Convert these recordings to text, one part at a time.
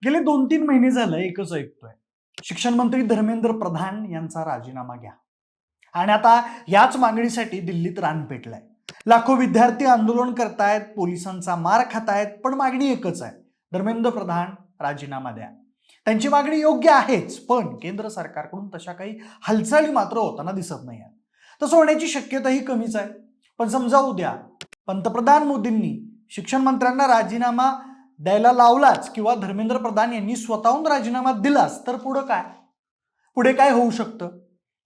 गेले 2-3 महिने झालं एकच ऐकतोय. शिक्षण मंत्री धर्मेंद्र प्रधान यांचा राजीनामा घ्या. आणि आता याच मागणीसाठी दिल्लीत रान पेटलंय. लाखो विद्यार्थी आंदोलन करतायत, पोलिसांचा मार खातायत, पण मागणी एकच आहे. धर्मेंद्र प्रधान राजीनामा द्या. त्यांची मागणी योग्य आहेच, पण केंद्र सरकारकडून तशा काही हालचाली मात्र होताना दिसत नाही. तसं होण्याची शक्यताही कमीच आहे. पण समजा उद्या पंतप्रधान मोदींनी शिक्षण मंत्र्यांना राजीनामा द्यायला लावलाच किंवा धर्मेंद्र प्रधान यांनी स्वतःहून राजीनामा दिलाच तर पुढे काय होऊ शकतं?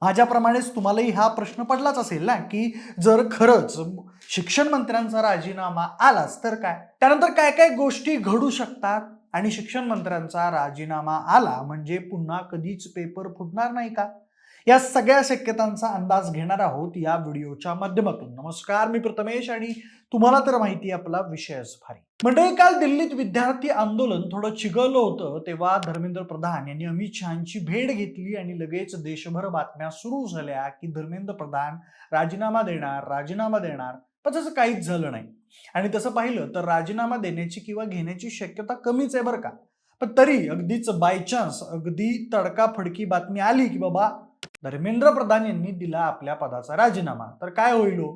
माझ्याप्रमाणेच तुम्हालाही हा प्रश्न पडलाच असेल ना, की जर खरंच शिक्षण मंत्र्यांचा राजीनामा आलाच तर काय? त्यानंतर काय काय गोष्टी घडू शकतात आणि शिक्षण मंत्र्यांचा राजीनामा आला म्हणजे पुन्हा कधीच पेपर फुटणार नाही का? या सगळ्या शक्यतांचा अंदाज घेणार आहोत या व्हिडिओच्या माध्यमातून. नमस्कार, मी प्रथमेश आणि तुम्हाला तर माहिती आहे आपला विषयच भारी. म्हणजे काल दिल्लीत विद्यार्थी आंदोलन थोडं चिघळलं होतं तेव्हा धर्मेंद्र प्रधान यांनी अमित शहाची भेट घेतली आणि लगेच देशभर बातम्या सुरू झाल्या की धर्मेंद्र प्रधान राजीनामा देणार. पण तसं काहीच झालं नाही. आणि तसं पाहिलं तर राजीनामा देण्याची किंवा घेण्याची शक्यता कमीच आहे बरं का. पण तरी अगदीच बायचान्स अगदी तडकाफडकी बातमी आली की बाबा धर्मेंद्र प्रधान यांनी दिला आपल्या पदाचा राजीनामा, तर काय होईल हो?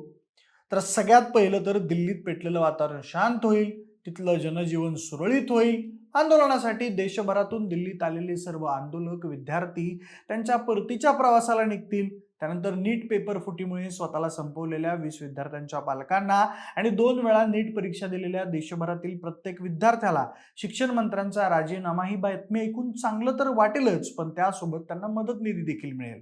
तर सगळ्यात पहिलं तर दिल्लीत पेटलेलं वातावरण शांत होईल, तिथलं जनजीवन सुरळीत होईल. आंदोलनासाठी देशभरातून दिल्लीत आलेले सर्व आंदोलक विद्यार्थी त्यांच्या परतीच्या प्रवासाला निघतील. त्यानंतर नीट पेपर फुटीमुळे स्वतःला संपवलेल्या 20 विद्यार्थ्यांच्या पालकांना आणि 2 वेळा नीट परीक्षा दिलेल्या देशभरातील प्रत्येक विद्यार्थ्याला शिक्षण मंत्र्यांचा राजीनामा ही बातमी ऐकून चांगलं तर वाटेलच, पण त्यासोबत त्यांना मदत निधी देखील मिळेल.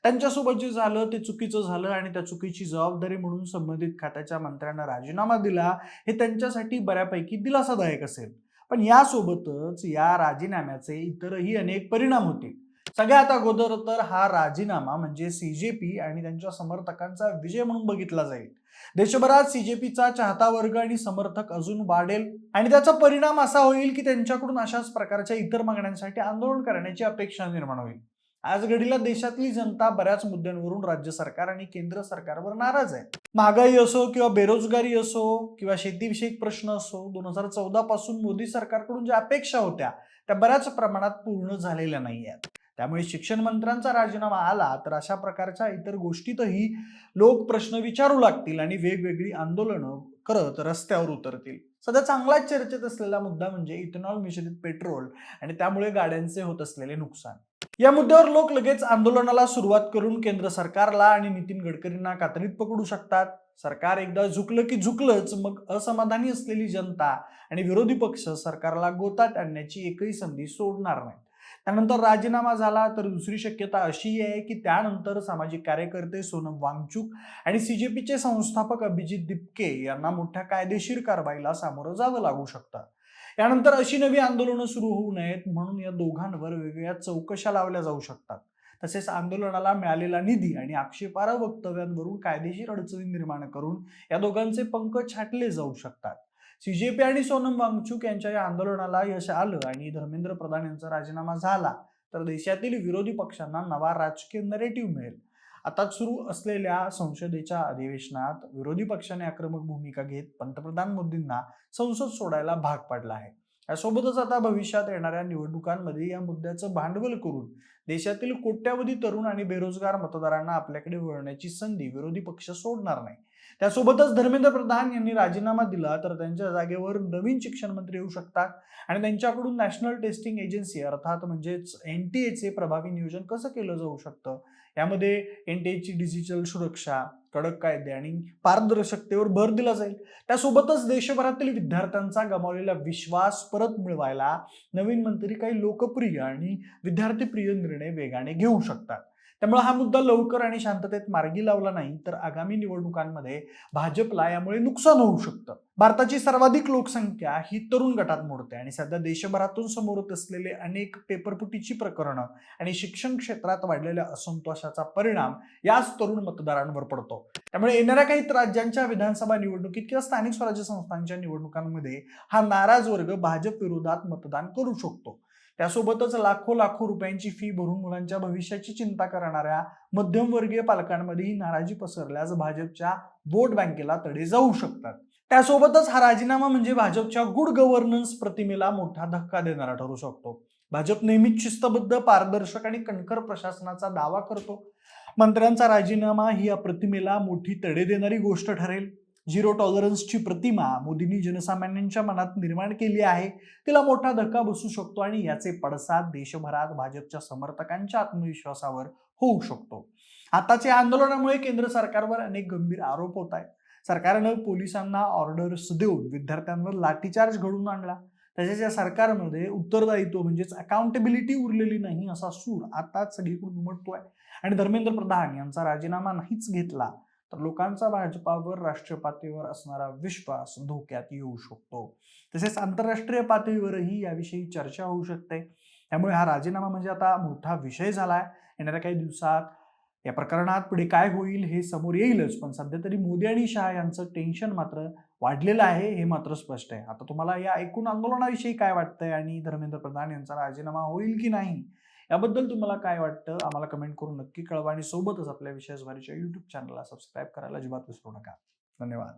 त्यांच्यासोबत जे झालं ते चुकीचं झालं आणि त्या चुकीची जबाबदारी म्हणून संबंधित खात्याच्या मंत्र्यांना राजीनामा दिला हे त्यांच्यासाठी बऱ्यापैकी दिलासादायक असेल. पण यासोबतच या राजीनाम्याचे इतरही अनेक परिणाम होतील. सगळ्यात अगोदर तर हा राजीनामा म्हणजे सीजेपी आणि त्यांच्या समर्थकांचा विजय म्हणून बघितला जाईल. देशभरात सीजेपीचा चाहता वर्ग आणि समर्थक अजून वाढेल आणि त्याचा परिणाम असा होईल की त्यांच्याकडून अशाच प्रकारच्या इतर मागण्यांसाठी आंदोलन करण्याची अपेक्षा निर्माण होईल. आज घडीला देशातली जनता बऱ्याच मुद्द्यांवरून राज्य सरकार आणि केंद्र सरकारवर नाराज आहे. महागाई असो किंवा बेरोजगारी असो किंवा शेतीविषयक प्रश्न असो, 2014 पासून मोदी सरकारकडून ज्या अपेक्षा होत्या त्या बऱ्याच प्रमाणात पूर्ण झालेल्या नाही आहेत. त्यामुळे शिक्षण मंत्र्यांचा राजीनामा आला तर अशा प्रकारच्या इतर गोष्टीतही लोक प्रश्न विचारू लागतील आणि वेगवेगळी आंदोलनं करत रस्त्यावर उतरतील. सध्या चांगलाच चर्चेत असलेला मुद्दा म्हणजे इथेनॉल मिश्रित पेट्रोल आणि त्यामुळे गाड्यांचे होत असलेले नुकसान. या मुद्द्यावर लोक लगेच आंदोलनाला सुरुवात करून केंद्र सरकारला आणि नितीन गडकरींना कात्रीत पकडू शकतात. सरकार एकदा झुकलं की झुकलंच, मग असमाधानी असलेली जनता आणि विरोधी पक्ष सरकारला गोतात आणण्याची एकही संधी सोडणार नाही. त्यानंतर राजीनामा झाला तर दुसरी शक्यता अशी आहे की त्यानंतर सामाजिक कार्यकर्ते सोनम वांगचुक आणि सीजेपीचे संस्थापक अभिजित दिपके यांना मोठ्या कायदेशीर कारवाईला सामोरं जावं लागू शकतं. यानंतर अशी नवी आंदोलनं सुरू होऊ नयेत म्हणून या दोघांवर वेगवेगळ्या चौकशा लावल्या जाऊ शकतात. तसेच आंदोलनाला मिळालेला निधी आणि आक्षेपार्ह वक्तव्यांवरून कायदेशीर अडचणी निर्माण करून या दोघांचे पंख छाटले जाऊ शकतात. सीजेपी आणि सोनम वांगचुक यांच्या या आंदोलनाला यश आलं आणि धर्मेंद्र प्रधान यांचा राजीनामा झाला तर देशातील विरोधी पक्षांना नवा राजकीय नरेटिव्ह मिळेल. आता सुरू असलेल्या संसदेच्या अधिवेशनात विरोधी पक्षाने आक्रमक भूमिका घेत पंतप्रधान मोदींना संसद सोडायला भाग पाडला आहे. यासोबतच आता भविष्यात येणाऱ्या निवडणुकांमध्ये या मुद्द्याचं भांडवल करून देशातील कोट्यावधी तरुण आणि बेरोजगार मतदारांना आपल्याकडे वळण्याची संधी विरोधी पक्ष सोडणार नाही. त्यासोबतच धर्मेंद्र प्रधान यांनी राजीनामा दिला तर त्यांच्या जागेवर नवीन शिक्षण मंत्री येऊ शकतात आणि त्यांच्याकडून नॅशनल टेस्टिंग एजन्सी अर्थात म्हणजेच एनटीएचे प्रभावी नियोजन कसं केलं जाऊ शकतं. यामध्ये एनटीएची डिजिटल सुरक्षा, कडक कायदे आणि पारदर्शकतेवर भर दिला जाईल. त्यासोबतच देशभरातील विद्यार्थ्यांचा गमावलेला विश्वास परत मिळवायला नवीन मंत्री काही लोकप्रिय आणि विद्यार्थीप्रिय निर्णय वेगाने घेऊ शकतात. त्यामुळे हा मुद्दा लवकर आणि शांततेत मार्गी लावला नाही तर आगामी निवडणुकांमध्ये भाजपला यामुळे नुकसान होऊ शकतं. भारताची सर्वाधिक लोकसंख्या ही तरुण गटात मोडते आणि सध्या देशभरातून समोर येत असलेले अनेक पेपरफुटीची प्रकरणं आणि शिक्षण क्षेत्रात वाढलेल्या असंतोषाचा परिणाम याच तरुण मतदारांवर पडतो. त्यामुळे येणाऱ्या काही राज्यांच्या विधानसभा निवडणुकीत किंवा स्थानिक स्वराज्य संस्थांच्या निवडणुकांमध्ये हा नाराज वर्ग भाजप विरोधात मतदान करू शकतो. त्यासोबतच लाखो लाखो रुपयांची फी भरून मुलांच्या भविष्याची चिंता करणाऱ्या मध्यमवर्गीय पालकांमध्येही नाराजी पसरल्यास भाजपच्या वोट बँकेला तडे जाऊ शकतात. त्यासोबतच हा राजीनामा म्हणजे भाजपच्या गुड गव्हर्नन्स प्रतिमेला मोठा धक्का देणारा ठरू शकतो. भाजप नेहमीच शिस्तबद्ध, पारदर्शक आणि कणखर प्रशासनाचा दावा करतो. मंत्र्यांचा राजीनामा ही या प्रतिमेला मोठी तडे देणारी गोष्ट ठरेल. झिरो टॉलरन्सची प्रतिमा मोदींनी जनसामान्यांच्या मनात निर्माण केली आहे, तिला मोठा धक्का बसू शकतो आणि याचे पडसाद देशभरात भाजपच्या समर्थकांच्या आत्मविश्वासावर होऊ शकतो. आताच्या आंदोलनामुळे केंद्र सरकारवर अनेक गंभीर आरोप होत आहेत. सरकारनं पोलिसांना ऑर्डर्स देऊन विद्यार्थ्यांवर लाठीचार्ज घडवून आणला. तसेच या सरकारमध्ये उत्तरदायित्व म्हणजेच अकाउंटेबिलिटी उरलेली नाही असा सूर आता सगळीकडून उमटतोय. आणि धर्मेंद्र प्रधान यांचा राजीनामा नाहीच घेतला तर लोकांचा भाजपावर राष्ट्रीय पातळीवर असणारा विश्वास धोक्यात येऊ शकतो. तसेच आंतरराष्ट्रीय पातळीवरही याविषयी चर्चा होऊ शकते. त्यामुळे हा राजीनामा म्हणजे आता मोठा विषय झालाय. येणाऱ्या काही दिवसात या प्रकरणात पुढे काय होईल हे समोर येईलच, पण सध्या तरी मोदी आणि शहा यांचं टेन्शन मात्र वाढलेलं आहे, हे मात्र स्पष्ट आहे. आता तुम्हाला या एकूण आंदोलनाविषयी काय वाटतंय आणि धर्मेंद्र प्रधान यांचा राजीनामा होईल की नाही याबद्दल तुम्हाला काय वाटतं आम्हाला कमेंट करून नक्की कळवा आणि सोबतच आपल्या विशेष भारीच्या YouTube चॅनलला सबस्क्राईब करायला अजिबात विसरू नका. धन्यवाद.